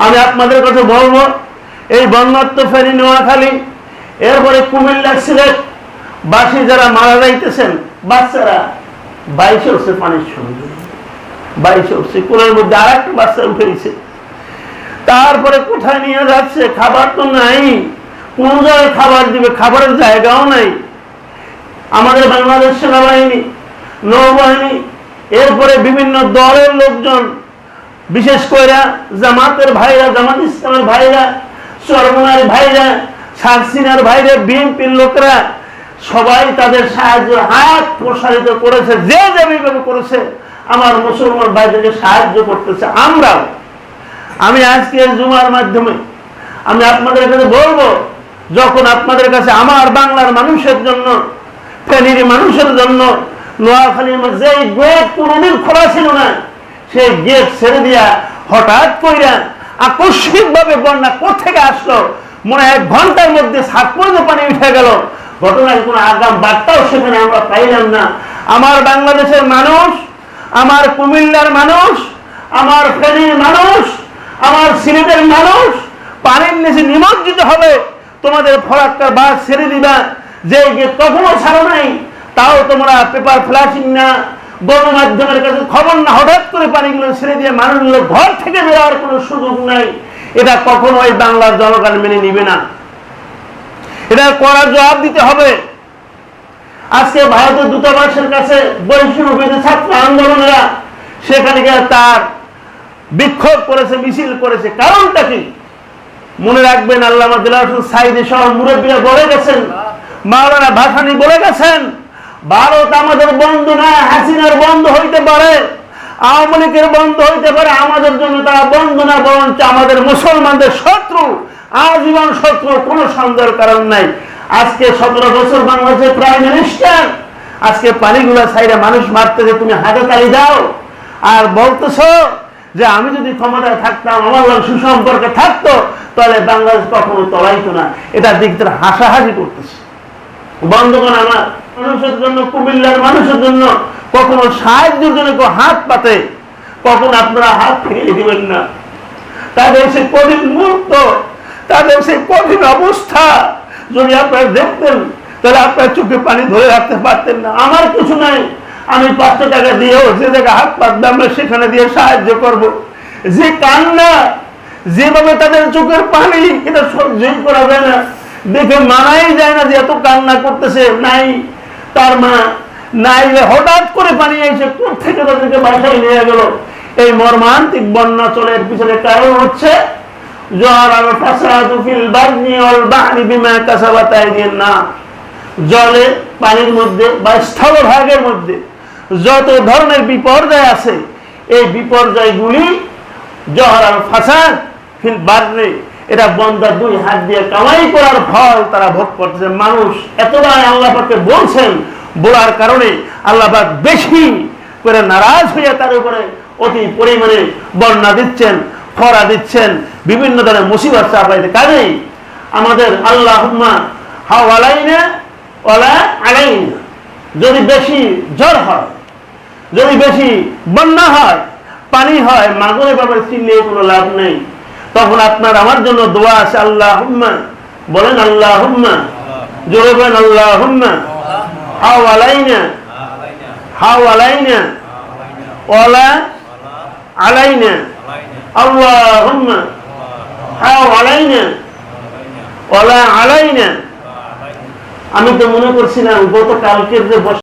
আমি আপনাদের কাছে বলবো, এই বন্যার্ত ফেনী নোয়াখালী, এরপরে কুমিল্লা সিলেট বাসী যারা মারা যাইতেছেন, বাচ্চারা 22 উঠছে পানির সঙ্গে, 22 উঠছে, কোলের মধ্যে আর একটা বাচ্চা উঠেছে। তারপরে কোথায় নিয়ে যাচ্ছে? খাবার তো নাই, কোন জায়গায় খাবার দিবে? খাবারের জায়গাও নাই। আমাদের বাংলাদেশ সেনাবাহিনী, নৌবাহিনী, এরপরে বিভিন্ন দলের লোকজন, বিশেষ করে জামাতের ভাইরা, জামাত ইসলামের ভাইরা, চরমনার ভাইরা, সারসিনার ভাইরা, বিএনপির লোকরা সবাই তাদের সাহায্য হাত প্রসারিত করেছে, যে যেভাবে করেছে আমার মুসলমান ভাইদেরকে সাহায্য করতেছে। আমি আজকে জুমার মাধ্যমে আমি আপনাদের কাছে বলবো, যখন আপনাদের কাছে আমার বাংলার মানুষের জন্য, ফেনীর মানুষের জন্য, নোয়াখালীর মধ্যে এই গেট কোনদিন খোলা ছিল না, সেই গেট ছেড়ে দিয়া হঠাৎ কইরা আকস্মিক ভাবে বন্যা কোথেকে আসলো, মনে হয় 1 ঘন্টার মধ্যে 7 পর্যন্ত পানি উঠে গেল। ঘটনার কোনো আগাম বার্তাও সেখানে আমরা পাইলাম না। আমার বাংলাদেশের মানুষ, আমার কুমিল্লার মানুষ, আমার ফেনীর মানুষ, আমার সিলেটের মানুষ পানির নিচে নিমজ্জিত হবে। তোমাদের ফরাক্কার বাস ছেড়ে দিবা, যে গেট কখনো ছাড়ো নাই, তাও তোমরা পেপার ফ্ল্যাশিং না, গণমাধ্যমের কাছে খবর না, হঠাৎ করে পানিগুলো ছেড়ে দিয়ে মানুষগুলো ঘর থেকে বেরোয়ার কোনো সুযোগ নাই। এটা কখনোই বাংলার জনগণ মেনে নিবে না। এটা করার জবাব দিতে হবে। আজকে ভারতের দূতাবাসের কাছে বৈষম্য ছাত্র আন্দোলনেরা সেখানে গিয়ে তার বিক্ষোভ করেছে, মিছিল করেছে। কারণটা কি? মনে রাখবেন, আল্লামা দিলওয়ার হোসেন সাঈদী সহ মুরব্বীরা বলে গেছেন, মাওলানা ভাসানী বলে গেছেন, ভারত আমাদের বন্ধু না, হাসিনার বন্ধু হইতে পারে, আওয়ামী লীগের বন্ধু হইতে পারে, আমাদের জন্য তারা বন্ধু না, বরঞ্চ আমাদের মুসলমানদের শত্রু, আজীবন শত্রু, কোনো সন্দেহের কারণ নাই। আজকে 17 বছর বাংলাদেশের প্রাইম মিনিস্টার, আজকে পানিগুলা ছাইরা মানুষ মারতেছে, তুমি হাতে তালি দাও আর বলতেছো যে আমি যদি ক্ষমতায় থাকতাম, আমার লোক সুসম্পর্কে থাকতো, তাহলে বাংলাদেশ কখনো তলাইতো না। এটা দিক থেকে হাসাহাসি করতেছে। বন্ধুগণ, আমার মানুষের জন্য, কুমিল্লার মানুষের জন্য কখনো সাহায্যের জন্য কেউ হাত পাতে, কখন আপনারা হাত ফিরিয়ে দিবেন না। তাদের সেই কঠিন মুহূর্ত, তাদের সেই কঠিন অবস্থা যদি আপনারা দেখতেন, তাহলে আপনার চোখে পানি ধরে রাখতে পারতেন না। আমার কিছু নাই, আমি 500 টাকা দিয়েও যে জায়গায় হাত পাতবে আমরা সেখানে দিয়ে সাহায্য করব। যে কান্না, যেভাবে তাদের চোখের পানি, এটা সহ্যই করা যায় না, দেখে মানাই যায় না যে এত কান্না করতেছে। নাই তার মা, নাই হঠাৎ করে পানি এসে কোথা থেকে তাদেরকে বাসায় নিয়ে গেল। এই মর্মান্তিক বন্যা চলের পিছনে কারণ হচ্ছে জলে, পানির মধ্যে বা স্থলভাগের মধ্যে যত ধরনের বিপর্যয় আছে, এই বিপর্যয়গুলি জহর আর ফাসাদ ফিল বারনি, এটা বন্দা 2 হাত দিয়ে কামাই করার ফল তারা ভোগ করতেছে। মানুষ এতবার আল্লাহ পাককে বলছেন, বলার কারণে আল্লাহ পাক বেশি করে নারাজ হয়ে তার উপরে অতি পরিমাণে বন্যা দিচ্ছেন, খরা দিচ্ছেন, বিভিন্ন ধরনের মুসিবত চাপাইতে। কাজেই আমাদের আল্লাহুম্মা হাওয়ালাইনা ওয়ালা আলাইনা, যদি বেশি জ্বর হয়, যদি বেশি বন্যা হয়, পানি হয়, মাগরে বাবার চিল্লে কোনো লাভ নেই। তখন আপনার আমার জন্য দোয়া আছে, আল্লাহুম্মা, বলেন আল্লাহুম্মা, জোরে বলেন আল্লাহুম্মা হাওয়ালাইনা, হাওয়ালাইনা ওয়ালা আলাইনা, আল্লাহুম্মা হাওয়ালাইনা ওয়ালা আলাইনা। আমি তো মনে করছিলাম গতকালকের যে